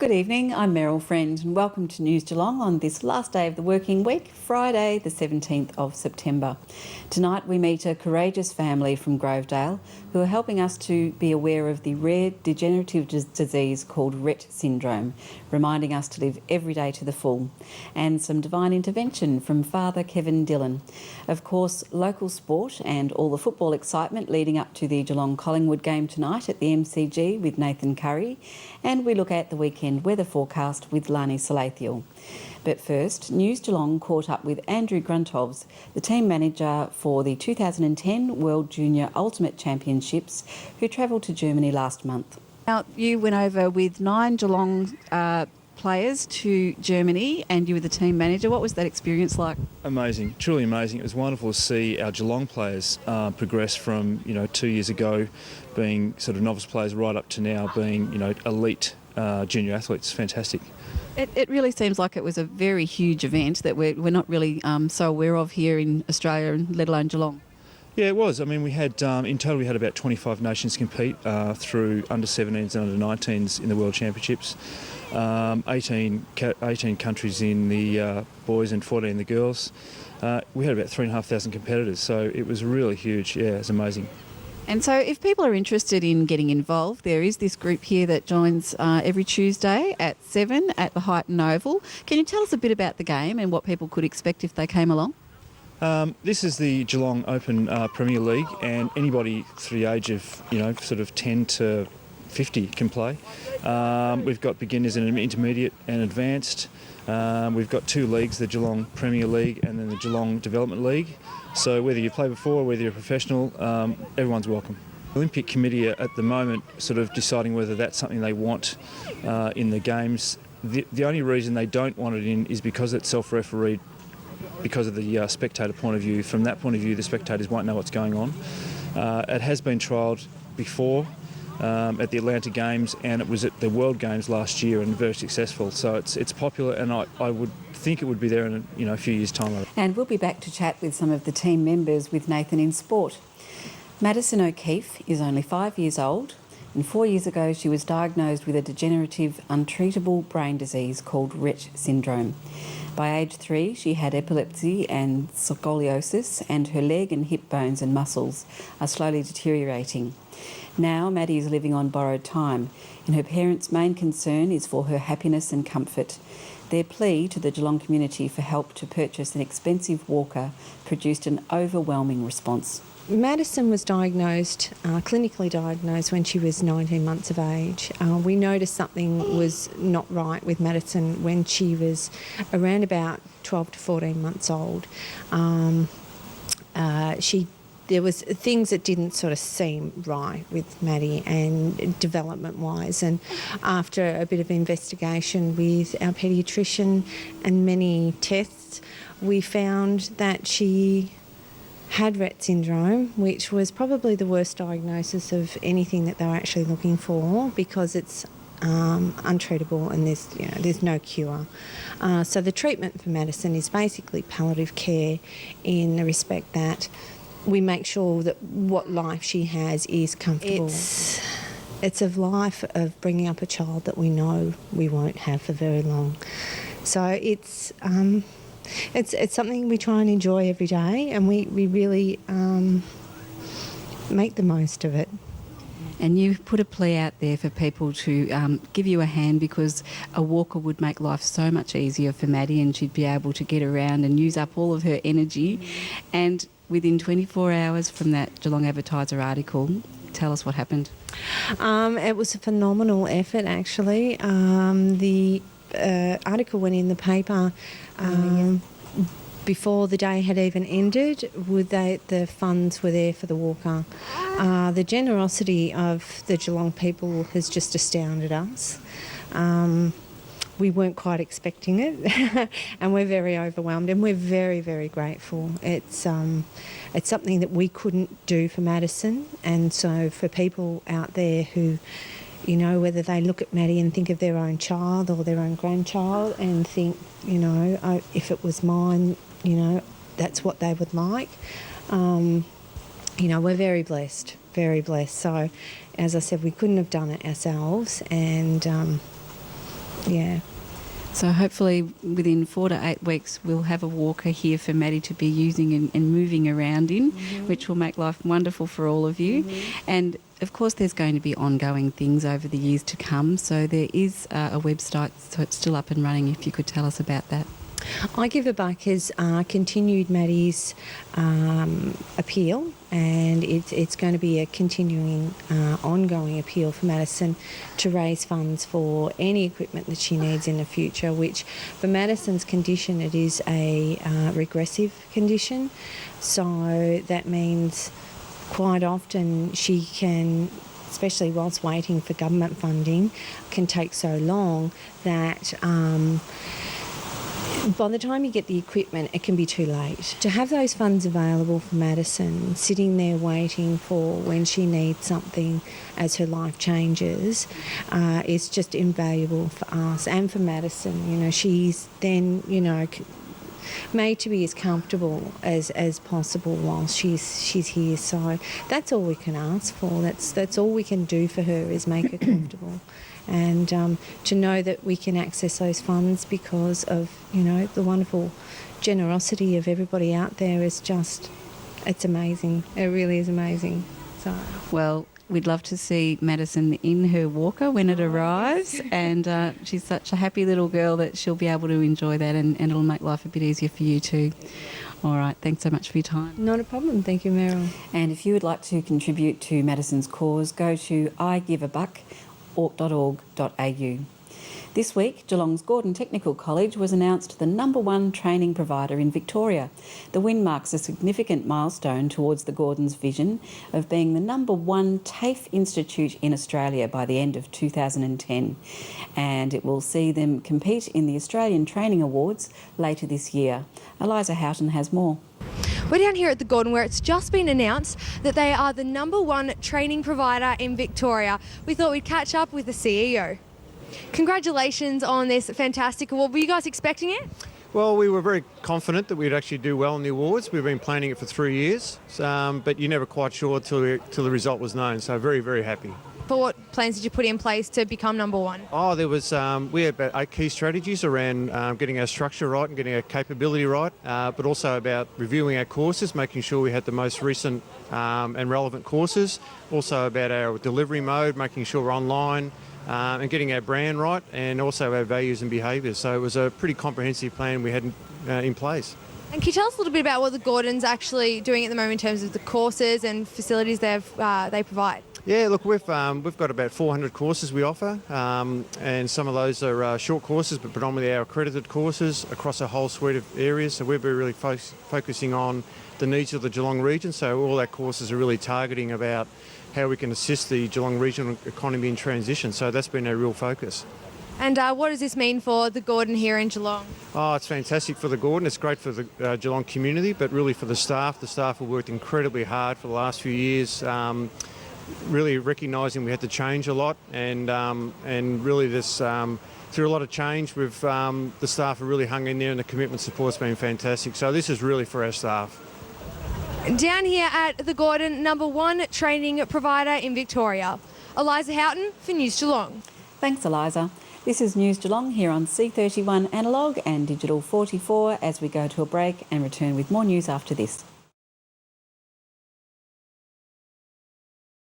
Good evening, I'm Meryl Friend and welcome to News Geelong on this last day of the working week, Friday the 17th of September. Tonight we meet a courageous family from Grovedale who are helping us to be aware of the rare degenerative disease called Rett syndrome, reminding us to live every day to the full, and some divine intervention from Father Kevin Dillon. Of course, local sport and all the football excitement leading up to the Geelong-Collingwood game tonight at the MCG with Nathan Curry, and we look at the weekend weather forecast with Lani Salathiel. But first, News Geelong caught up with Andrew Gruntovs, the team manager for the 2010 World Junior Ultimate Championships, who travelled to Germany last month. Now, you went over with 9 Geelong players to Germany and you were the team manager. What was that experience like? Amazing, truly amazing. It was wonderful to see our Geelong players progress from 2 years ago being sort of novice players right up to now being elite junior athletes. Fantastic. It really seems like it was a very huge event that we're not really so aware of here in Australia, and let alone Geelong. Yeah, it was. I mean, we had in total we had about 25 nations compete through under-17s and under-19s in the World Championships. 18 countries in the boys and 14 in the girls. We had about 3,500 competitors, so it was really huge. Yeah, it was amazing. And so if people are interested in getting involved, there is this group here that joins every Tuesday at 7 at the Highton Oval. Can you tell us a bit about the game and what people could expect if they came along? This is the Geelong Open Premier League, and anybody through the age of, sort of 10 to 50 can play. We've got beginners and intermediate and advanced. We've got 2 leagues, the Geelong Premier League and then the Geelong Development League. So whether you play before, whether you're a professional, everyone's welcome. The Olympic Committee are at the moment sort of deciding whether that's something they want in the Games. The only reason they don't want it in is because it's self-refereed, because of the spectator point of view. From that point of view, the spectators won't know what's going on. It has been trialled before at the Atlanta Games, and it was at the World Games last year and very successful. So it's popular, and I would think it would be there in a few years' time. And we'll be back to chat with some of the team members with Nathan in sport. Madison O'Keefe is only 5 years old, and 4 years ago she was diagnosed with a degenerative, untreatable brain disease called Rett syndrome. By age 3, she had epilepsy and scoliosis, and her leg and hip bones and muscles are slowly deteriorating. Now, Maddie is living on borrowed time, and her parents' main concern is for her happiness and comfort. Their plea to the Geelong community for help to purchase an expensive walker produced an overwhelming response. Madison was clinically diagnosed when she was 19 months of age. We noticed something was not right with Madison when she was around about 12 to 14 months old. There was things that didn't sort of seem right with Maddie and development-wise, and after a bit of investigation with our paediatrician and many tests, we found that she had Rett syndrome, which was probably the worst diagnosis of anything that they were actually looking for, because it's untreatable and there's no cure. So the treatment for Madison is basically palliative care, in the respect that we make sure that what life she has is comfortable. It's a life of bringing up a child that we know we won't have for very long. So it's something we try and enjoy every day, and we really make the most of it. And you put a plea out there for people to give you a hand, because a walker would make life so much easier for Maddie, and she'd be able to get around and use up all of her energy. And within 24 hours from that Geelong Advertiser article, tell us what happened. It was a phenomenal effort, actually. The article went in the paper before the day had even ended. The funds were there for the walker. The generosity of the Geelong people has just astounded us. We weren't quite expecting it, and we're very overwhelmed, and we're very, very grateful. It's something that we couldn't do for Madison, and so for people out there who, whether they look at Maddie and think of their own child or their own grandchild and think, if it was mine, that's what they would like. We're very blessed, very blessed. So, as I said, we couldn't have done it ourselves, and Yeah. So hopefully within 4 to 8 weeks we'll have a walker here for Maddie to be using and moving around in, which will make life wonderful for all of you. And of course there's going to be ongoing things over the years to come, so there is a website, so it's still up and running, if you could tell us about that. I Give a Buck has continued Maddies Appeal, and it's going to be a continuing, ongoing appeal for Madison to raise funds for any equipment that she needs in the future, which for Madison's condition, it is a regressive condition. So that means quite often she can, especially whilst waiting for government funding, can take so long that by the time you get the equipment, it can be too late. To have those funds available for Madison, sitting there waiting for when she needs something as her life changes, is just invaluable for us and for Madison. You know, she's then, made to be as comfortable as possible while she's here. So that's all we can ask for. That's all we can do for her, is make her comfortable. And to know that we can access those funds because of, the wonderful generosity of everybody out there is just, it's amazing. It really is amazing. So, well, we'd love to see Madison in her walker when it arrives, and she's such a happy little girl that she'll be able to enjoy that, and it'll make life a bit easier for you too. All right, thanks so much for your time. Not a problem. Thank you, Meryl. And if you would like to contribute to Madison's cause, go to igiveabuck.org.au. This week, Geelong's Gordon Technical College was announced the #1 training provider in Victoria. The win marks a significant milestone towards the Gordons' vision of being the #1 TAFE institute in Australia by the end of 2010. And it will see them compete in the Australian Training Awards later this year. Eliza Houghton has more. We're down here at the Gordon, where it's just been announced that they are the #1 training provider in Victoria. We thought we'd catch up with the CEO. Congratulations on this fantastic award. Were you guys expecting it? Well, we were very confident that we'd actually do well in the awards. We've been planning it for 3 years, but you're never quite sure till the result was known. So very, very happy. But what plans did you put in place to become #1? Oh, there was we had about 8 key strategies around getting our structure right and getting our capability right, but also about reviewing our courses, making sure we had the most recent and relevant courses. Also about our delivery mode, making sure we're online. And getting our brand right, and also our values and behaviours. So it was a pretty comprehensive plan we had in place. And can you tell us a little bit about what the Gordon's actually doing at the moment in terms of the courses and facilities they provide? Yeah, look, we've got about 400 courses we offer, and some of those are short courses, but predominantly our accredited courses across a whole suite of areas. So we're really focusing on the needs of the Geelong region. So all our courses are really targeting about how we can assist the Geelong regional economy in transition. So that's been our real focus. And what does this mean for the Gordon here in Geelong? Oh, it's fantastic for the Gordon. It's great for the Geelong community, but really for the staff. The staff have worked incredibly hard for the last few years, really recognising we had to change a lot, and really this through a lot of change, the staff have really hung in there, and the commitment support's been fantastic. So this is really for our staff. Down here at the Gordon, #1 training provider in Victoria. Eliza Houghton for News Geelong. Thanks, Eliza. This is News Geelong here on C31 Analog and Digital 44 as we go to a break and return with more news after this.